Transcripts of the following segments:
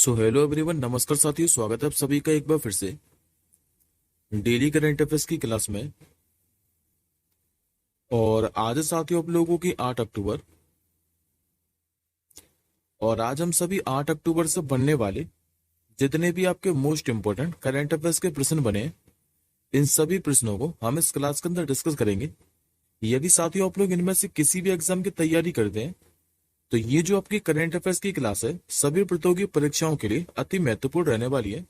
So hello everyone, नमस्कार साथियों। स्वागत है आप सभी का एक बार फिर से डेली करंट अफेयर्स की क्लास में। और आज है साथियों आप लोगों की 8 अक्टूबर। और आज हम सभी 8 अक्टूबर से बनने वाले जितने भी आपके मोस्ट इंपोर्टेंट करंट अफेयर्स के प्रश्न बने हैं, इन सभी प्रश्नों को हम इस क्लास के अंदर डिस्कस करेंगे। यदि साथियों आप लोग इनमें से किसी भी एग्जाम की तैयारी करते हैं तो ये जो आपकी करंट अफेयर्स की क्लास है सभी प्रतियोगी परीक्षाओं के लिए अति महत्वपूर्ण रहने वाली है।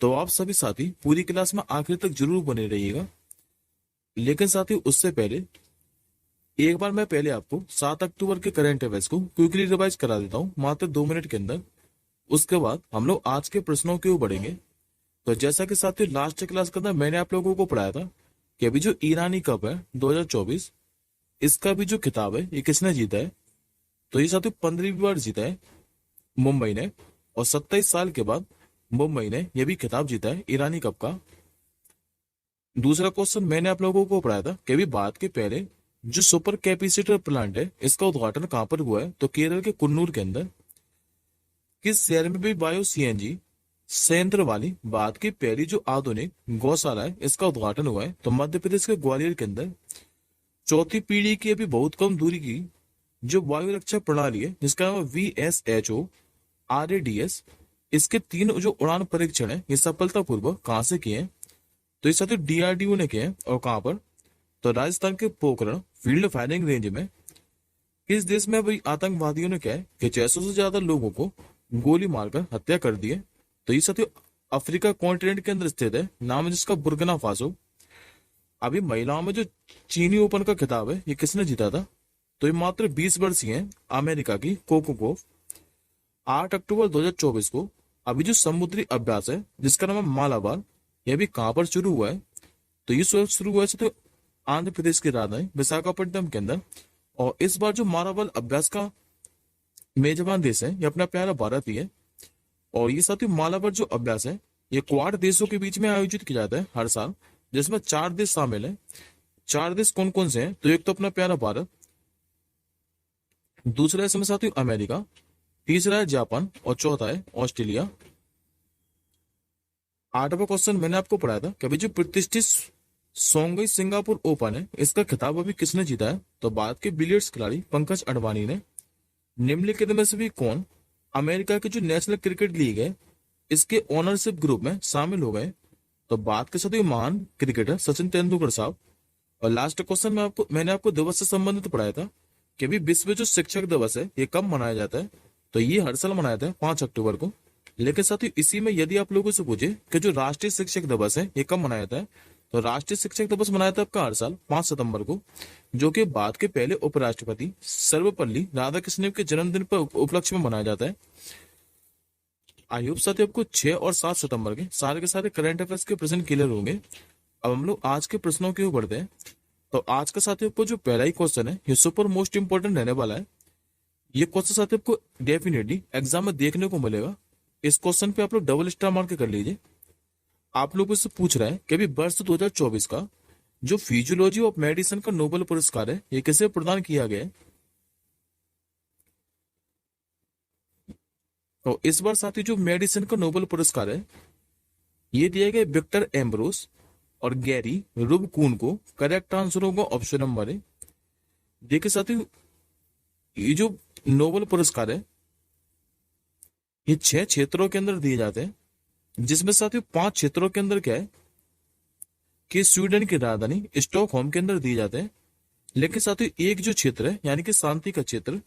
तो आप सभी साथी पूरी क्लास में आखिर तक जरूर बने रहिएगा। लेकिन साथियों उससे पहले एक बार मैं पहले आपको 7 अक्टूबर के करंट अफेयर्स को क्विकली रिवाइज करा देता हूँ मात्र 2 मिनट के अंदर। उसके बाद हम लोग आज के प्रश्नों की ओर बढ़ेंगे। तो जैसा कि साथियों लास्ट क्लास के अंदर मैंने आप लोगों को पढ़ाया था कि अभी जो ईरानी कप है 2024, इसका भी जो खिताब है ये किसने जीता है। तो ये साथियों 15वीं बार जीता है मुंबई ने, और 27 साल के बाद मुंबई ने यह भी खिताब जीता है ईरानी कप का। दूसरा क्वेश्चन मैंने आप लोगों को पढ़ाया था कि अभी भारत के पहले जो सुपर कैपेसिटर प्लांट है इसका उद्घाटन कहां पर हुआ है। तो केरल के कुन्नूर के अंदर। किस शहर में भी बायो सीएनजी संयंत्र वाली भारत की पहली जो आधुनिक गौशाला है इसका उद्घाटन हुआ है। तो मध्य प्रदेश के ग्वालियर के अंदर। चौथी पीढ़ी की अभी बहुत कम दूरी की जो वायु रक्षा प्रणाली है जिसका नाम VSHO RADS, इसके 3 जो उड़ान परीक्षण है ये सफलतापूर्वक कहां से किए हैं। तो ये साथियों DRDO ने किए हैं। और कहां पर, तो राजस्थान के पोखरण फील्ड फायरिंग रेंज में। किस देश में अभी आतंकवादियों ने क्या है कि 600 से ज्यादा लोगों को गोली मारकर हत्या कर दी है। तो ये साथियों अफ्रीका कॉन्टिनेंट के अंदर स्थित है, नाम है जिसका बुर्किना फासो। अभी महिलाओं में जो चीनी ओपन का खिताब है ये किसने जीता था। तो ये मात्र 20 वर्षीय है अमेरिका की कोको गोफ। 8 अक्टूबर 2024 को अभी जो समुद्री अभ्यास है जिसका नाम है मालाबार, यह भी कहां पर शुरू हुआ है। तो ये शुरू हुआ है तो आंध्र प्रदेश की राजधानी विशाखापट्टनम के अंदर। और इस बार जो मालाबार अभ्यास का मेजबान देश है ये अपना प्यारा भारत ही है। और ये साथियों मालाबार जो अभ्यास है ये क्वाड देशों के बीच में आयोजित किया जाता है हर साल, जिसमें 4 देश शामिल है। 4 देश कौन कौन से हैं, तो एक तो अपना प्यारा भारत, दूसरा है इसमें साथियों अमेरिका, तीसरा है जापान और चौथा है ऑस्ट्रेलिया। 8वां क्वेश्चन मैंने आपको पढ़ाया था कि अभी जो प्रतिष्ठित सोंगई सिंगापुर ओपन है इसका खिताब अभी किसने जीता है। तो भारत के बिलियर्ड्स खिलाड़ी पंकज अडवाणी ने। निम्नलिखित में से भी कौन अमेरिका की जो नेशनल क्रिकेट लीग है इसके ओनरशिप ग्रुप में शामिल हो गए। तो बात के साथ महान क्रिकेटर सचिन तेंदुलकर साहब। और लास्ट क्वेश्चन में मैंने आपको दिवस से संबंधित पढ़ाया था कि अभी विश्व जो शिक्षक दिवस है ये कब मनाया जाता है। तो ये हर साल मनाया जाता है 5 अक्टूबर को। लेकिन साथियों इसी में यदि आप लोगों से पूछे कि जो राष्ट्रीय शिक्षक दिवस है ये कब मनाया जाता है, तो राष्ट्रीय शिक्षक दिवस मनाया था आपका हर साल 5 सितंबर को, जो कि भारत के पहले उपराष्ट्रपति सर्वपल्ली राधाकृष्णन के जन्मदिन पर उपलक्ष्य में मनाया जाता है। आई होप साथियों आपको 6 और 7 सितंबर के सारे करंट अफेयर्स के प्रश्न क्लियर होंगे। अब हम लोग आज के प्रश्नों की ओर बढ़ते हैं। तो आज का साथियों को जो पहला ही क्वेश्चन है ये सुपर मोस्ट इंपोर्टेंट रहने वाला है। ये क्वेश्चन साथियों आपको डेफिनेटली एग्जाम में देखने को मिलेगा। इस क्वेश्चन पे आप लोग डबल स्टार मार के कर लीजिए। आप लोगों से पूछ रहा है कि अभी वर्ष 2024 का जो फिजियोलॉजी ऑफ मेडिसिन का नोबेल पुरस्कार है ये किसे प्रदान किया गया है। तो इस बार साथी जो मेडिसिन का नोबेल पुरस्कार है ये दिया गया विक्टर एम्ब्रोस और गैरी रुबकून को। करेक्ट आंसर होगा ऑप्शन नंबर ए। देखिए साथी ये जो नोबेल पुरस्कार है ये 6 क्षेत्रों के अंदर दिए जाते हैं, जिसमें साथियों 5 क्षेत्रों के अंदर क्या है कि स्वीडन की राजधानी स्टॉकहोम के अंदर दिए जाते हैं। लेकिन साथियों एक जो क्षेत्र है यानी कि शांति का क्षेत्र,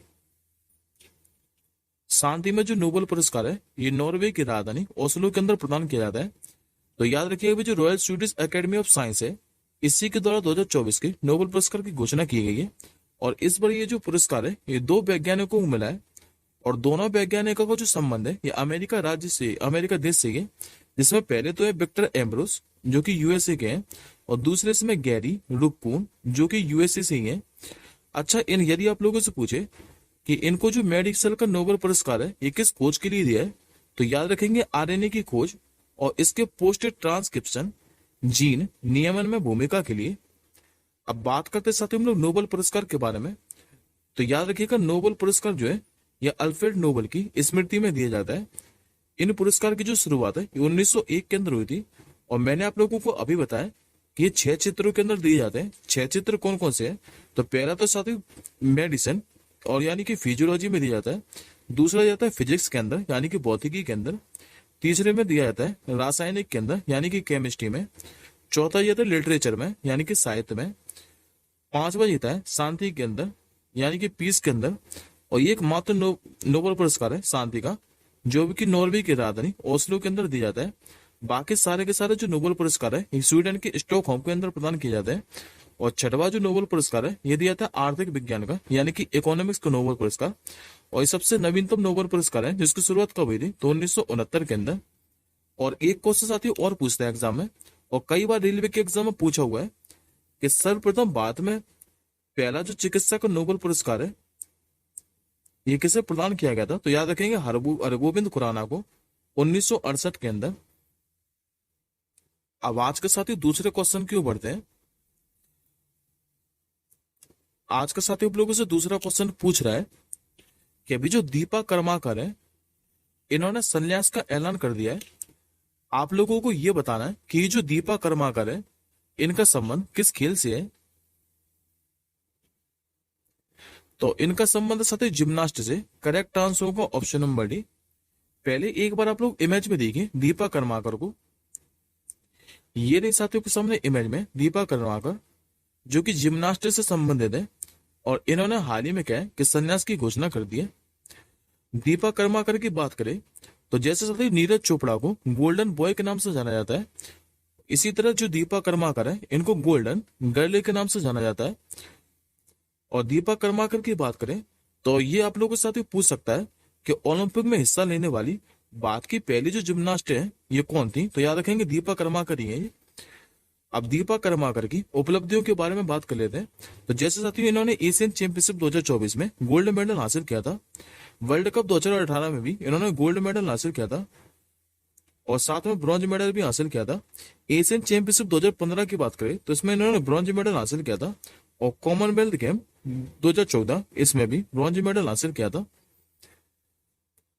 शांति में जो नोबेल पुरस्कार है ये नॉर्वे की राजधानी ओस्लो के अंदर प्रदान किया जाता है। तो याद रखिएगा जो royal Swedish academy of science है इसी के द्वारा 2024 के नोबेल पुरस्कार की घोषणा की गई है। और इस बार ये जो पुरस्कार है ये 2 वैज्ञानिकों को मिला है। और दोनों वैज्ञानिकों का जो संबंध है ये अमेरिका देश से है। जिसमें पहले तो है विक्टर एम्ब्रोस जो कि यूएसए के हैं, और दूसरे इसमें गैरी रुबकून जो कि यूएसए से ही है। अच्छा, इन यदि आप लोगों से पूछे कि इनको जो मेडिसिन का नोबेल पुरस्कार है ये किस खोज के लिए दिया है, तो याद रखेंगे आरएनए की खोज और इसके पोस्ट ट्रांसक्रिप्शन जीन नियमन में भूमिका के लिए। अब बात करते साथ हम लोग नोबेल पुरस्कार के बारे में। तो याद रखिएगा नोबेल पुरस्कार जो है यह अल्फ्रेड नोबेल की स्मृति में दिया जाता है। इन पुरस्कार की जो शुरुआत है ये 1901 के अंदर हुई थी। और मैंने आप लोगों को अभी बताया कि ये 6 चित्रों के अंदर दिए जाते हैं। 6 चित्र कौन कौन से हैं? तो पहला तो साथी मेडिसिन और यानी कि फिजियोलॉजी में दिया जाता है। दूसरा जाता है फिजिक्स के अंदर यानी कि भौतिकी के अंदर। तीसरे में दिया जाता है रासायनिक के अंदर यानी कि केमिस्ट्री में। चौथा जाता है लिटरेचर में यानी कि साहित्य में। पांचवा जीता है शांति के अंदर यानी कि पीस के अंदर। और ये एकमात्र नोबेल पुरस्कार है शांति का जो कि नॉर्वे की राजधानी ओस्लो के अंदर दिया जाता है। बाकी सारे के सारे जो नोबेल पुरस्कार है ये स्वीडन के स्टॉकहोम के अंदर प्रदान किए जाते हैं। और छठवा जो नोबेल पुरस्कार है ये दिया था आर्थिक विज्ञान का यानी कि इकोनॉमिक्स का नोबेल पुरस्कार। और ये सबसे नवीनतम नोबेल पुरस्कार है जिसकी शुरुआत कब हुई थी? तो 1969 के अंदर। और एक क्वेश्चन साथी और पूछता है एग्जाम में, और कई बार रेलवे के एग्जाम में पूछा हुआ है कि सर्वप्रथम भारत में पहला जो चिकित्सा का नोबेल पुरस्कार है ये किसे प्रदान किया गया था? तो याद रखेंगे हरगोविंद खुराना को 1968 के अंदर। अब आज के साथ ही दूसरे क्वेश्चन की ओर बढ़ते हैं। आज का साथी आप लोगों से दूसरा क्वेश्चन पूछ रहा है कि अभी जो दीपा कर्माकर है इन्होंने संन्यास का ऐलान कर दिया है। आप लोगों को यह बताना है कि ये जो दीपा कर्माकर है इनका संबंध किस खेल से है? तो इनका संबंध साथी जिम्नास्ट से। करेक्ट आंसर होगा ऑप्शन नंबर डी। पहले एक बार आप लोग इमेज में देखिए दीपा कर्माकर को। ये रही साथियों के सामने इमेज में दीपा कर्माकर जो कि जिम्नास्ट से संबंधित है। और इन्होंने हाल ही में क्या है कि संन्यास की घोषणा कर दी है। दीपा कर्माकर की बात करें तो जैसे साथी नीरज चोपड़ा को गोल्डन बॉय के नाम से जाना जाता है, इसी तरह जो दीपा कर्माकर है इनको गोल्डन गर्ल के नाम से जाना जाता है। और दीपा कर्माकर की बात करें तो ये आप लोगों के साथ ही पूछ सकता है कि ओलंपिक में हिस्सा लेने वाली भारत की पहली जो जिम्नास्ट है ये कौन थी? तो याद रखेंगे दीपा कर्माकर ही है ये। अब दीपा कर्माकर की उपलब्धियों के बारे में बात कर लेते हैं। तो जैसे साथियों इन्होंने एशियन चैंपियनशिप 2024 में गोल्ड मेडल हासिल किया था। वर्ल्ड कप 2018 में भी इन्होंने गोल्ड मेडल हासिल किया था और साथ में ब्रॉन्ज मेडल भी हासिल किया था। एशियन चैंपियनशिप 2015 की बात करें तो इसमें इन्होंने ब्रॉन्ज मेडल हासिल किया था। और कॉमनवेल्थ गेम 2014 इसमें भी ब्रॉन्ज मेडल हासिल किया था।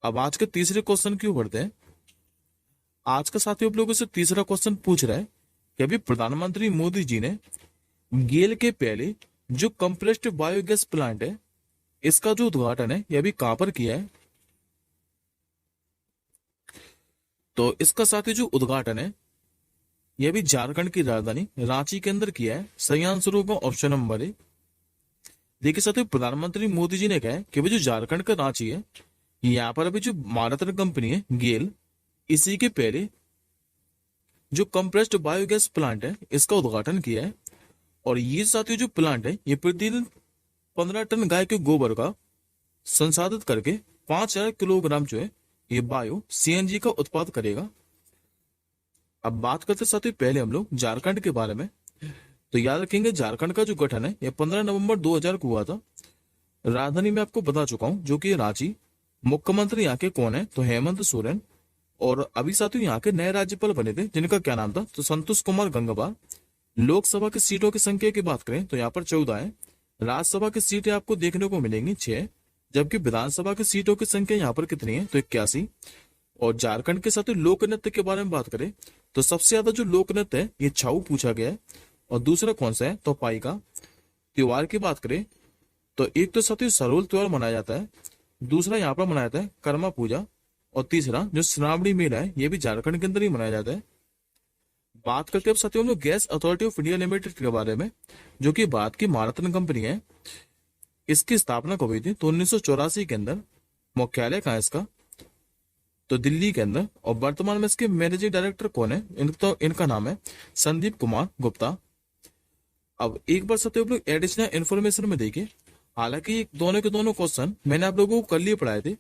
अब आज के तीसरे क्वेश्चन की ओर बढ़ते हैं। आज का साथियों आप लोगों से तीसरा क्वेश्चन पूछ रहा है कि अभी प्रधानमंत्री मोदी जी ने गेल के पहले जो कंप्रेस्ड बायोगैस प्लांट है इसका जो उद्घाटन है यह अभी कहां पर किया है? तो इसका साथी जो उद्घाटन है यह भी झारखंड की राजधानी रांची के अंदर किया है। सही आंसर होगा ऑप्शन नंबर ए। देखिए साथियों प्रधानमंत्री मोदी जी ने कहा है कि भाई जो झारखंड का रांची है यहाँ पर अभी जो भारत रत्न कंपनी है गेल इसी के पहले जो कंप्रेस्ड बायोगैस प्लांट है इसका उद्घाटन किया है। और ये साथियों जो प्लांट है ये प्रतिदिन 15 टन गाय के गोबर का संसाधित करके 5000 किलोग्राम जो है ये बायो सीएनजी का उत्पाद करेगा। अब बात करते साथियों पहले हम लोग झारखंड के बारे में। तो याद रखेंगे झारखंड का जो गठन है यह 15 नवंबर 2000 को हुआ था। राजधानी में आपको बता चुका हूं जो कि रांची। मुख्यमंत्री यहाँ के कौन है? तो हेमंत सोरेन। और अभी साथियों यहाँ के नए राज्यपाल बने थे जिनका क्या नाम था? तो संतोष कुमार गंगवार। लोकसभा की सीटों की संख्या की बात करें तो यहाँ पर 14 है। राज्यसभा की सीटें आपको देखने को मिलेंगी 6, जबकि विधानसभा की सीटों की संख्या यहाँ पर कितनी है? तो 81। और झारखंड के साथ लोक नृत्य के बारे में बात करें तो सबसे ज्यादा जो लोक नृत्य है ये छाऊ पूछा गया है। और दूसरा कौन सा है? तो पाइका। त्योहार की बात करें तो एक तो साथियों सरोल त्योहार मनाया जाता है, दूसरा यहाँ पर मनाया जाता है कर्मा पूजा, और तीसरा जो श्रावणी मेला है ये भी झारखंड के अंदर ही मनाया जाता है। बात करते हैं अब साथियों हम लोग gas authority of India limited के बारे में जो कि भारत की माराथन कंपनी है। इसकी स्थापना कब हुई थी? तो 1984 के अंदर। मुख्यालय कहाँ है इसका? तो दिल्ली के अंदर। और वर्तमान में इसके मैनेजिंग डायरेक्टर कौन है? इनका नाम है संदीप कुमार गुप्ता। अब एक बार साथियों आप लोग एडिशनल इन्फॉर्मेशन में देखिए। हालांकि दोनों के दोनों क्वेश्चन मैंने आप लोगों को कल ही पढ़ाए थे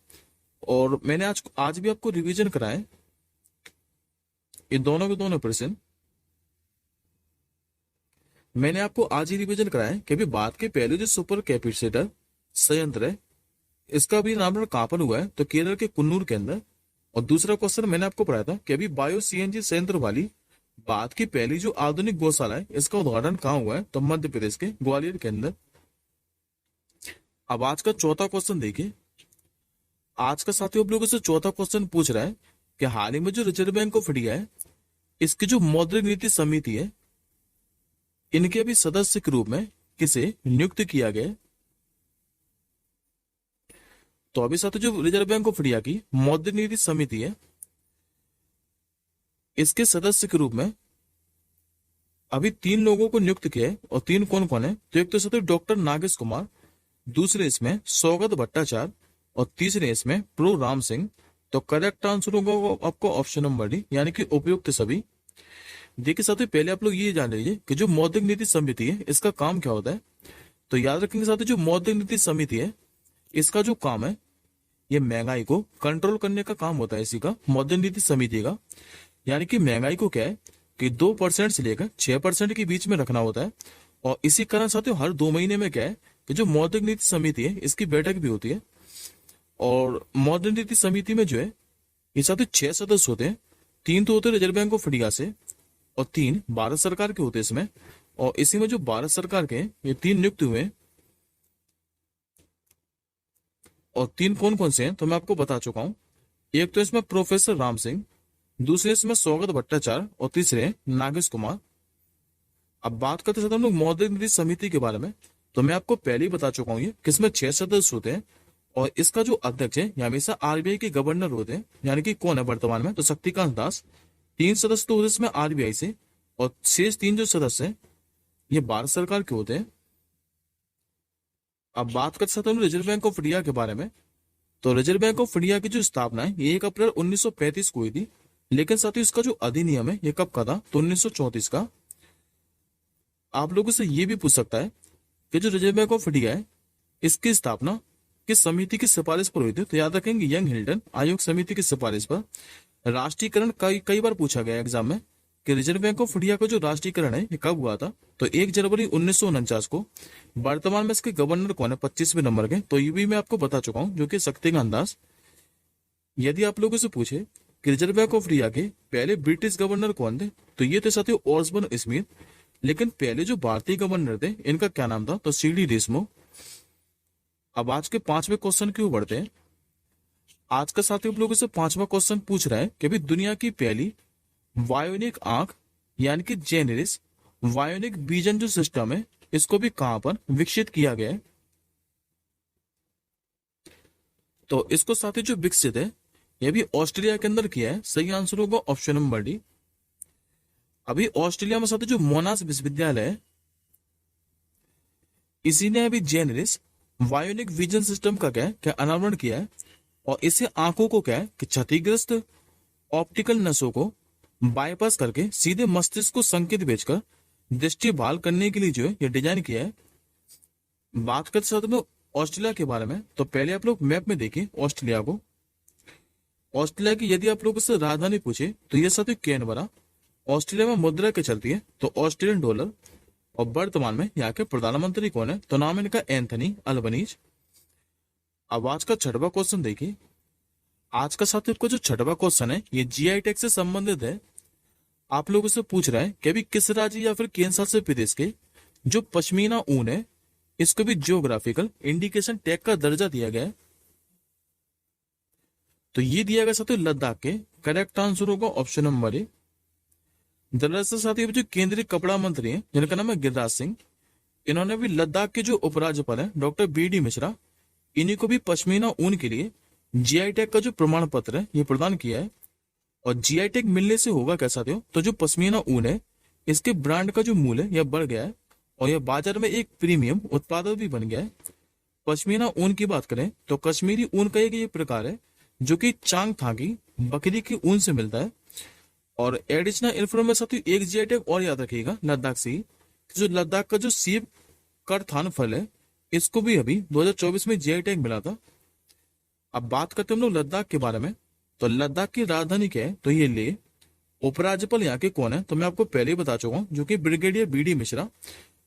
और मैंने आज भी आपको रिवीजन कराए। ये दोनों के दोनों प्रश्न मैंने आपको आज ही रिवीजन कराया है कि अभी बात के पहले जो सुपर कैपेसिटर संयंत्र है इसका भी नाम कहां पर हुआ है? तो केरल के कुन्नूर के अंदर। और दूसरा क्वेश्चन मैंने आपको पढ़ाया था कि अभी बायो सीएनजी संयंत्र वाली भारत की पहली जो आधुनिक गौशाला है इसका उद्घाटन कहां हुआ है? तो मध्य प्रदेश के ग्वालियर के अंदर। अब आज का चौथा क्वेश्चन देखिए। आज का साथियों आप लोगों से चौथा क्वेश्चन पूछ रहा है कि हाल ही में जो रिजर्व बैंक ऑफ इंडिया है, इसकी जो मौद्रिक नीति समिति है, इनके अभी सदस्य के रूप में किसे नियुक्त किया गया है? तो अभी साथ जो रिजर्व बैंक ऑफ इंडिया की मौद्रिक नीति समिति है, इसके सदस्य के रूप में अभी 3 लोगों को नियुक्त किया है। और 3 कौन कौन है? तो एक तो साथ डॉक्टर नागेश कुमार, दूसरे इसमें सौगत भट्टाचार्य, और तीसरे इसमें प्रो राम सिंह। तो करेक्ट आंसर होगा आपको ऑप्शन नंबर डी, यानी कि उपयुक्त सभी। देखिए साथियों, पहले आप लोग ये जान लीजिए कि जो मौद्रिक नीति समिति है, इसका काम क्या होता है। तो याद रखेंगे साथियों, जो मौद्रिक नीति समिति है, इसका जो काम है, ये महंगाई को कंट्रोल करने का काम होता है इसी का, मौद्रिक नीति समिति का। यानी कि महंगाई को क्या है कि 2% से लेकर 6% के बीच में रखना होता है। और इसी कारण साथियों, हर 2 महीने में क्या है कि जो मौद्रिक नीति समिति है, इसकी बैठक भी होती है। और मौद्रिक नीति समिति में जो है, ये साथियों 6 सदस्य होते हैं। 3 तो होते हैं रिजर्व बैंक ऑफ इंडिया से, और 3 भारत सरकार के होते हैं इसमें। और इसी में जो भारत सरकार के ये 3 नियुक्त हुए हैं, और 3 कौन कौन से हैं तो मैं आपको बता चुका हूं। एक तो इसमें प्रोफेसर राम सिंह, दूसरे इसमें सौगत भट्टाचार्य, और तीसरे नागेश कुमार। अब बात करते हैं हम लोग मौद्रिक नीति समिति के बारे में। तो मैं आपको पहले ही बता चुका हूं ये किसमें 6 सदस्य होते हैं। और इसका जो अध्यक्ष है, ये हमेशा आरबीआई के गवर्नर होते हैं। यानी कि कौन है वर्तमान में? तो शक्तिकांत दास। 3 सदस्य तो होते हैं इसमें आरबीआई से, और शेष 3 जो सदस्य हैं, ये भारत सरकार के होते हैं। अब बात करते हैं रिजर्व बैंक ऑफ इंडिया के बारे में। तो रिजर्व बैंक ऑफ इंडिया की जो स्थापना है, ये 1 अप्रैल 1935 को हुई थी। लेकिन साथियों, इसका जो अधिनियम है, ये कब का था? तो 1934 का। आप लोगों से ये भी पूछ सकता है कि जो रिजर्व बैंक ऑफ इंडिया है, इसकी स्थापना किस समिति की सिफारिश पर हुई थी? तो याद रखेंगे, यंग हिल्टन आयोग समिति की सिफारिश पर। राष्ट्रीयकरण कई बार पूछा गया एग्जाम में कि रिजर्व बैंक ऑफ इंडिया का जो राष्ट्रीयकरण है, ये कब हुआ था? तो 1 जनवरी 1949 को। वर्तमान में इसके गवर्नर कौन है 25वें नंबर के? तो ये भी मैं आपको बता चुका हूं, जो कि शक्तिकांत दास। यदि आप लोगों से पूछे कि रिजर्व बैंक ऑफ इंडिया के पहले ब्रिटिश गवर्नर कौन थे, तो ये थे साथियों ऑसबर्न स्मिथ। लेकिन पहले जो भारतीय गवर्नर थे, इनका क्या नाम था? तो सीडी देशमुख। अब आज के 5वें क्वेश्चन क्यों बढ़ते हैं। आज का साथियों आप लोगों से 5वां क्वेश्चन पूछ रहा है कि भाई दुनिया की पहली वायोनिक आंख, यानी कि जेनेरिस वायोनिक विजन जो सिस्टम है, इसको भी कहां पर विकसित किया गया है? तो इसको साथियों जो विकसित है, यह भी ऑस्ट्रेलिया के अंदर किया है। सही आंसर होगा ऑप्शन नंबर डी। अभी ऑस्ट्रेलिया में साथियों जो मोनाश विश्वविद्यालय है, इसी ने अभी जेनेरिस वायोनिक विजन सिस्टम का क्या अनावरण किया है। और इसे आंखों को क्या है कि क्षतिग्रस्त ऑप्टिकल नसों को बाईपास करके सीधे मस्तिष्क को संकेत भेजकर दृष्टि बहाल करने के लिए जो है ये डिजाइन किया है। बात करते साथ में ऑस्ट्रेलिया के बारे में, तो पहले आप लोग मैप में देखिए ऑस्ट्रेलिया को। ऑस्ट्रेलिया की यदि आप लोग इससे राजधानी पूछे, तो यह साथियों कैनबरा। ऑस्ट्रेलिया में मुद्रा क्या चलती है? तो ऑस्ट्रेलियन डॉलर। और वर्तमान में यहाँ के प्रधानमंत्री कौन है? तो नाम इनका एंथनी अल्बनीज। अब आज का 6वां क्वेश्चन देखिए। आज का साथियों को जो 6वां क्वेश्चन है, ये जीआई टैग से संबंधित है। आप लोगों से पूछ रहा है कि अभी किस राज्य या फिर केंद्र शासित प्रदेश के जो पश्मीना ऊन है, इसको भी जियोग्राफिकल इंडिकेशन टैग का दर्जा दिया गया है। तो ये दिया गया साथियों लद्दाख के। करेक्ट आंसर होगा ऑप्शन नंबर ए। दरअसल साथियों जो केंद्रीय कपड़ा मंत्री हैं, जिनका नाम है गिरिराज सिंह, इन्होंने भी लद्दाख के जो उपराज्यपाल हैं डॉक्टर बी.डी. मिश्रा, इन्हीं को भी पश्मीना ऊन के लिए जीआई टैग का जो प्रमाण पत्र है ये प्रदान किया है। और जीआई टैग मिलने से होगा क्या साथियों? तो जो पश्मीना ऊन है, इसके ब्रांड का जो मूल्य है यह बढ़ गया है, और यह बाजार में एक प्रीमियम उत्पाद भी बन गया है। पश्मीना ऊन की बात करें तो कश्मीरी ऊन का एक ये प्रकार है जो कि चांगथांगी बकरी की ऊन से मिलता है। और एडिशनल इन्फॉर्मेशन साथियों एक जीआई टैग और याद रखिएगा लद्दाख से ही, जो लद्दाख का जो सेब करथान फल है, इसको भी अभी 2024 में जीआई टैग मिला था। अब बात करते हैं हम लोग लद्दाख के बारे में। तो लद्दाख की राजधानी क्या है? तो ये ले। उपराज्यपाल यहाँ के कौन है? तो मैं आपको पहले ही बता चुका हूँ, जो कि ब्रिगेडियर बी.डी. मिश्रा।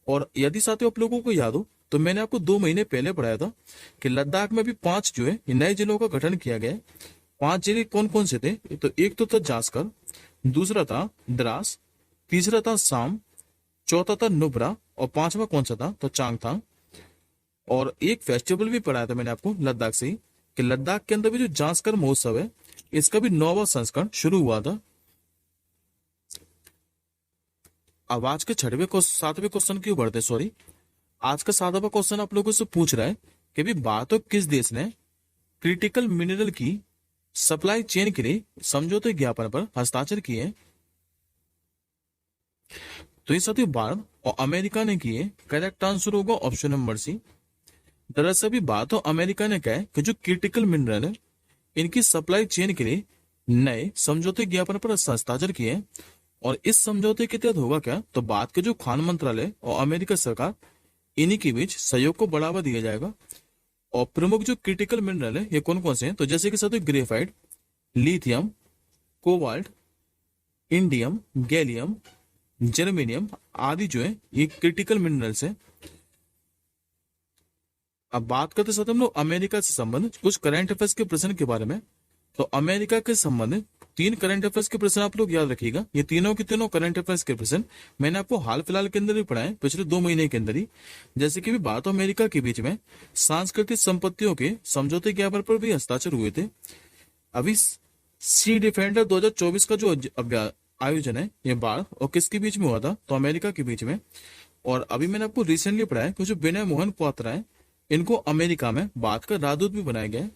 और यदि साथियों आप लोगों को याद हो, तो मैंने आपको 2 महीने पहले पढ़ाया था कि लद्दाख में भी 5 जो है नए जिलों का गठन किया गया है। 5 जिले कौन कौन से थे? तो एक तो था जास्कर, दूसरा था द्रास, तीसरा था साम, चौथा था नुब्रा, और 5वां कौन सा था? तो चांगथांग। और एक फेस्टिवल भी पढ़ाया था मैंने आपको लद्दाख से ही, कि लद्दाख के अंदर भी जो जांस्कर महोत्सव है, इसका भी 9वां संस्करण शुरू हुआ था। अब आज के 7वें क्वेश्चन की ओर बढ़ते, सॉरी, आज का 7वां क्वेश्चन आप लोगों से पूछ रहा है कि भी बात हो किस देश ने क्रिटिकल मिनरल की सप्लाई चेन के लिए समझौते ज्ञापन पर हस्ताक्षर किए हैं। तो ये साथियों भारत और अमेरिका ने किए। करेक्ट आंसर होगा ऑप्शन नंबर सी। दरअसल भी बात हो अमेरिका ने कहा है कि जो क्रिटिकल मिनरल है इनकी सप्लाई चेन के लिए नए समझौते ज्ञापन पर हस्ताक्षर किए हैं। और इस समझौते के तहत होगा क्या, तो बात के जो खान मंत्रालय और अमेरिका सरकार इन्हीं के बीच सहयोग को बढ़ावा दिया जाएगा। और प्रमुख जो क्रिटिकल मिनरल है ये कौन कौन से हैं, तो जैसे कि साथियों graphite, lithium, cobalt, indium, gallium, germanium आदि जो है ये क्रिटिकल मिनरल्स हैं। अब बात करते साथ हम लोग अमेरिका से संबंधित कुछ करंट अफेयर्स के प्रश्न के बारे में। तो अमेरिका के संबंधित 3 करंट अफेयर्स के प्रश्न आप लोग याद रखिएगा। ये तीनों के तीनों करंट अफेयर्स के प्रश्न मैंने आपको हाल फिलहाल के अंदर ही पढ़ाए, पिछले 2 महीने के अंदर ही। जैसे कि भी बात अमेरिका के बीच में सांस्कृतिक संपत्तियों के समझौते ज्ञापन पर भी हस्ताक्षर हुए थे। अभी सी डिफेंडर 2024 का जो आयोजन है ये भारत और किसके बीच में हुआ था, तो अमेरिका के बीच में। और अभी मैंने आपको रिसेंटली पढ़ाया कि जो विनय मोहन क्वात्रा है इनको अमेरिका में भारत का राजदूत भी बनाया गया है।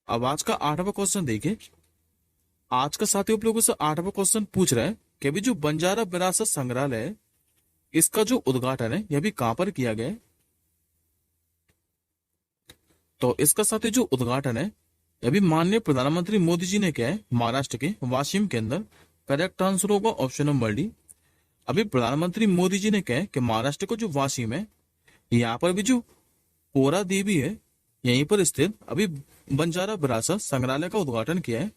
अब आज का 8वां क्वेश्चन देखिए। आज का साथियों आप लोगों से 8वां क्वेश्चन पूछ रहा है कि अभी जो बंजारा विरासत संग्रहालय है इसका जो उद्घाटन है यह भी कहां पर किया गया है। तो इसका साथियों जो उद्घाटन है अभी माननीय प्रधानमंत्री मोदी जी ने किया है महाराष्ट्र के वाशिम के अंदर। करेक्ट आंसर होगा ऑप्शन नंबर डी। अभी प्रधानमंत्री मोदी जी ने कहा है कि महाराष्ट्र को जो वाशिम है यहाँ पर भी जो पोरा देवी है यहीं पर स्थित अभी बंजारा विरासत संग्रहालय का उद्घाटन किया है।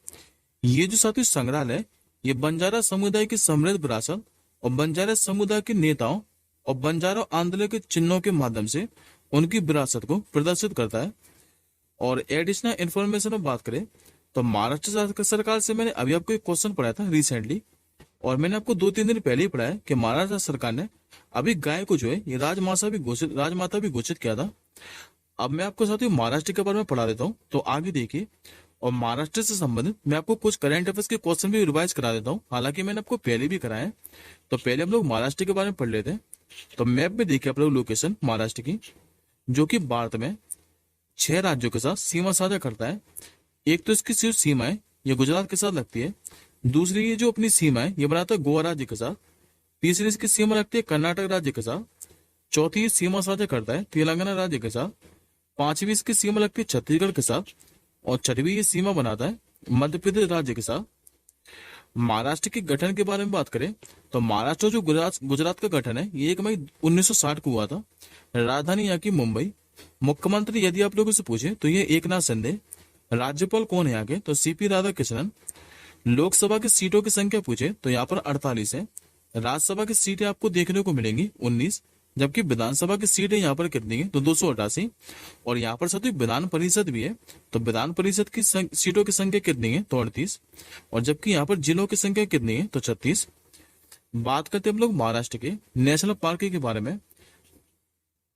ये जो साथी संग्रहालय ये बंजारा समुदाय की समृद्ध विरासत और बंजारा समुदाय के नेताओं और बंजारा आंदोलन के चिन्हों के माध्यम से उनकी विरासत को प्रदर्शित करता है। और एडिशनल इन्फॉर्मेशन में बात करें तो महाराष्ट्र सरकार से मैंने अभी आपको एक क्वेश्चन पढ़ाया था रिसेंटली, और मैंने आपको 2-3 दिन पहले ही पढ़ाया कि महाराष्ट्र सरकार ने अभी गाय को जो है ये राजमाता भी घोषित किया था। अब मैं आपको साथियों महाराष्ट्र के बारे में पढ़ा देता हूँ, तो आगे देखिए। और महाराष्ट्र से संबंधित मैं आपको कुछ करंट अफेयर्स के क्वेश्चन भी रिवाइज करा देता हूँ, हालांकि मैंने आपको पहले भी कराया है। तो पहले हम लोग महाराष्ट्र के बारे में पढ़ लेते हैं। तो मैप में देखिए आप लोग लोकेशन महाराष्ट्र की, जो कि भारत में 6 राज्यों के साथ सीमा साझा करता है। एक तो इसकी सिर्फ सीमा है ये गुजरात के साथ लगती है। दूसरी ये जो अपनी सीमा है ये बनाता है गोवा राज्य के साथ। तीसरी इसकी सीमा लगती है कर्नाटक राज्य के साथ। चौथी सीमा साझा करता है तेलंगाना राज्य के साथ। 5वीं इसकी सीमा लगती है छत्तीसगढ़ के साथ। और 6वीं ये सीमा बनाता है मध्य प्रदेश राज्य के साथ। महाराष्ट्र के गठन के बारे में बात करें तो महाराष्ट्र जो गुजरात का गठन है ये 1 मई 1960 को हुआ था। राजधानी यहाँ की मुंबई। मुख्यमंत्री यदि आप लोगों से पूछे तो ये एकनाथ शिंदे। राज्यपाल कौन है यहाँ के, तो सीपी राधाकृष्णन। लोकसभा की सीटों की संख्या पूछे तो यहाँ पर 48 है। राज्यसभा की सीटें आपको देखने को मिलेंगी 19, जबकि विधानसभा की सीटें यहाँ पर कितनी है, तो 288। और यहाँ पर साथ विधान परिषद भी है, तो विधान परिषद की सीटों की संख्या कितनी है, तो 38। और जबकि यहाँ पर जिलों की संख्या कितनी है, तो 36। बात करते हैं हम लोग महाराष्ट्र के नेशनल पार्क के बारे में।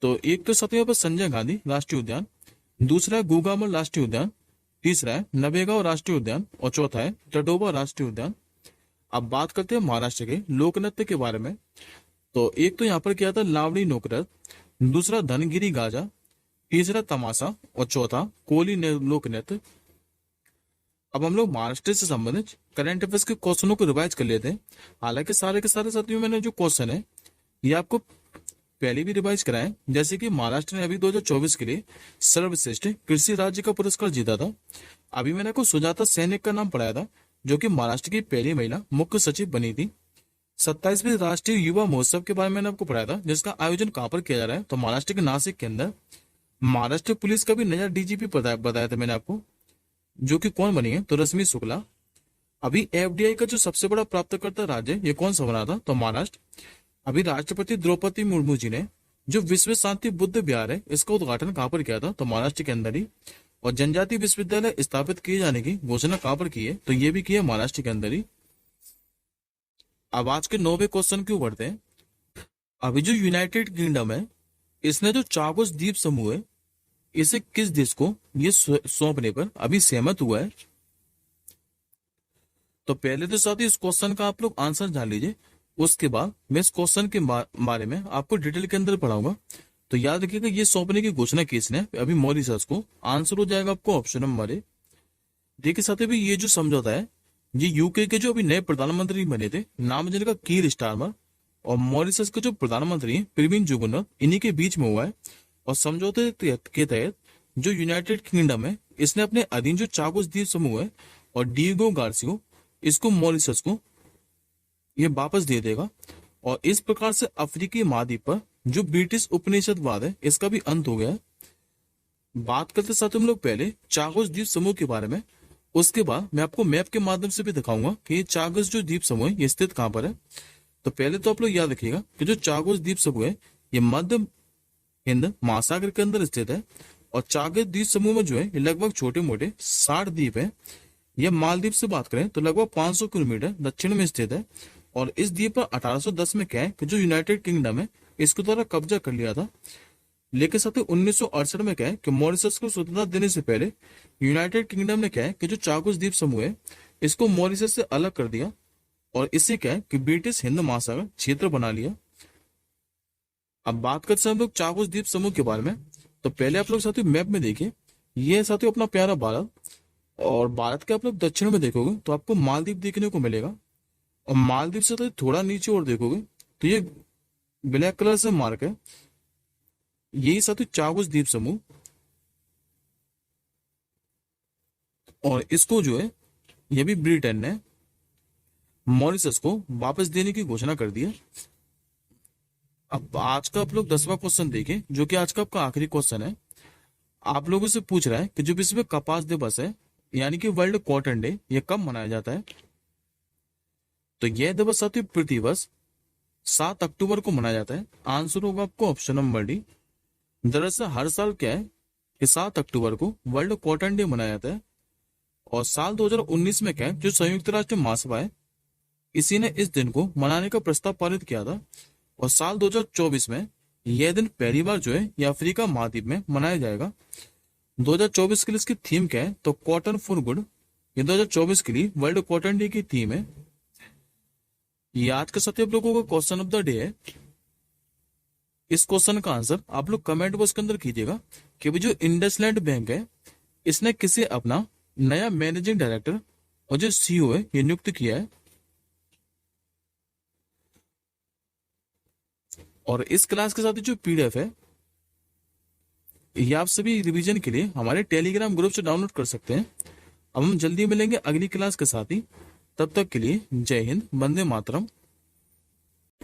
तो एक तो साथ यहाँ पर संजय गांधी राष्ट्रीय उद्यान, दूसरा है गुगामल राष्ट्रीय उद्यान, तीसरा है नवेगांव राष्ट्रीय उद्यान और चौथा है टडोबा राष्ट्रीय उद्यान। अब बात करते हैं महाराष्ट्र के लोक नृत्य के बारे में। तो एक तो यहाँ पर क्या था लावणी नोकरत, दूसरा धनगिरी गाजा, तीसरा तमाशा और चौथा कोली लोक नृत्य। अब हम लोग महाराष्ट्र से संबंधित करंट अफेयर्स के क्वेश्चनों को रिवाइज कर लेते हैं। हालांकि सारे के सारे साथियों मैंने जो क्वेश्चन है ये आपको पहले भी रिवाइज कराए। जैसे कि महाराष्ट्र ने अभी 2024 के लिए सर्वश्रेष्ठ कृषि राज्य का पुरस्कार जीता था। अभी मैंने आपको सुजाता सैनिक का नाम पढ़ाया था, जो कि महाराष्ट्र की पहली महिला मुख्य सचिव बनी थी। 27वें राष्ट्रीय युवा महोत्सव के बारे में मैंने आपको पढ़ाया था, जिसका आयोजन कहां पर किया जा रहा है, तो महाराष्ट्र के नासिक के अंदर। महाराष्ट्र पुलिस का भी नया डीजीपी बताया था मैंने आपको, जो कि कौन बनी है, तो रश्मि शुक्ला। अभी एफडीआई का जो सबसे बड़ा प्राप्तकर्ता राज्य ये कौन सा बना था, तो महाराष्ट्र। अभी राष्ट्रपति द्रौपदी मुर्मू जी ने जो विश्व शांति बुद्ध विहार है इसका उद्घाटन कहां पर किया था, तो महाराष्ट्र के अंदर ही। और जनजातीय विश्वविद्यालय स्थापित किए जाने की घोषणा कहां पर की है, तो ये भी की है महाराष्ट्र के अंदर ही। अब आज के 9वें क्वेश्चन क्यों बढ़ते हैं। अभी जो यूनाइटेड किंगडम है इसने जो चागोस द्वीप समूह है इसे किस देश को ये सौंपने पर अभी सहमत हुआ है। तो पहले तो साथ ही इस क्वेश्चन का आप लोग आंसर जान लीजिए, उसके बाद मैं इस क्वेश्चन के बारे में आपको डिटेल के अंदर पढ़ाऊंगा। तो याद रखिएगा ये सौंपने की घोषणा किसने अभी मॉरिशस को। आंसर हो जाएगा आपको ऑप्शन नंबर ए। देखिए साथ ही ये जो समझौता है ये यूके के जो अभी नए प्रधानमंत्री बने थे, नाम है जिनका कीर स्टारमर, और मॉरिशस के जो प्रधानमंत्री हैं प्रवीण जुगनौथ, इन्हीं के बीच में हुआ है। और समझौते के तहत जो यूनाइटेड किंगडम है इसने अपने अधीन जो चागोस द्वीप समूह है और डिएगो गार्सियो, इसको मॉरिशस को ये वापस दे देगा। और इस प्रकार से अफ्रीकी महाद्वीप पर जो ब्रिटिश उपनिवेशवाद है इसका भी अंत हो गया है। बात करते साथ हम लोग पहले चागोस द्वीप समूह के बारे में, उसके बाद मैं आपको मैप के माध्यम से भी दिखाऊंगा कि ये चागोस जो द्वीप समूह है ये स्थित कहाँ पर है। तो पहले तो आप लोग याद रखिएगा कि जो चागोस द्वीप समूह है ये मध्य हिंद महासागर के अंदर स्थित है। और चागोस द्वीप समूह में जो है ये लगभग छोटे मोटे 60 द्वीप है। यह मालदीव से बात करें तो लगभग 500 किलोमीटर दक्षिण में स्थित है। और इस द्वीप पर 1810 में क्या है कि जो यूनाइटेड किंगडम है इसको द्वारा कब्जा कर लिया था। लेकिन साथ ही 1968 में क्या है कि मॉरिशस को स्वतंत्रता देने से पहले यूनाइटेड किंगडम ने क्या है कि जो चागोस द्वीप समूह है इसको मॉरिशस से अलग कर दिया और इससे क्या है कि ब्रिटिश हिंद महासागर क्षेत्र बना लिया। अब बात करते हैं हम लोग चागोस द्वीप समूह के बारे में। तो पहले आप लोग साथियों मैप में देखिए, ये साथियों अपना प्यारा भारत, और भारत के आप लोग दक्षिण में देखोगे तो आपको मालदीव देखने को मिलेगा। और मालदीव से तो थोड़ा नीचे और देखोगे तो ये ब्लैक कलर से मार्क है, यही साथियों चागोस द्वीप समूह। और इसको जो है ये भी ब्रिटेन ने मॉरिशस को वापस देने की घोषणा कर दी है। अब आज का आप लोग 10वां क्वेश्चन देखें, जो कि आज का आपका आखिरी क्वेश्चन है। आप लोगों से पूछ रहा है कि जो विश्व कपास दिवस है यानी कि वर्ल्ड कॉटन डे, ये कब मनाया जाता है। तो यह दिवस साथियों प्रतिवर्ष 7 अक्टूबर को मनाया जाता है। आंसर होगा आपको ऑप्शन नंबर डी। दरअसल हर साल क्या है कि 7 अक्टूबर को वर्ल्ड कॉटन डे मनाया जाता है। और साल 2019 में क्या है जो संयुक्त राष्ट्र महासभा है इसी ने इस दिन को मनाने का प्रस्ताव पारित किया था। और साल 2024 में यह दिन पहली बार जो है ये अफ्रीका महाद्वीप में मनाया जाएगा। 2024 के लिए इसकी थीम क्या है तो कॉटन फॉर गुड, ये 2024 के लिए वर्ल्ड कॉटन डे की थीम है। ये आज का सत्य आप लोगों का क्वेश्चन ऑफ द डे है। इस क्वेश्चन का आंसर आप लोग कमेंट बॉक्स के अंदर कीजिएगा कि जो इंडसलैंड बैंक है इसने किसे अपना नया मैनेजिंग डायरेक्टर और जो सीईओ है ये नियुक्त किया है। और इस क्लास के साथ जो पीडीएफ है ये आप सभी रिवीजन के लिए हमारे टेलीग्राम ग्रुप से डाउनलोड कर सकते हैं। अब हम जल्दी मिलेंगे अगली क्लास के साथ ही, तब तक के लिए जय हिंद, वंदे मातरम।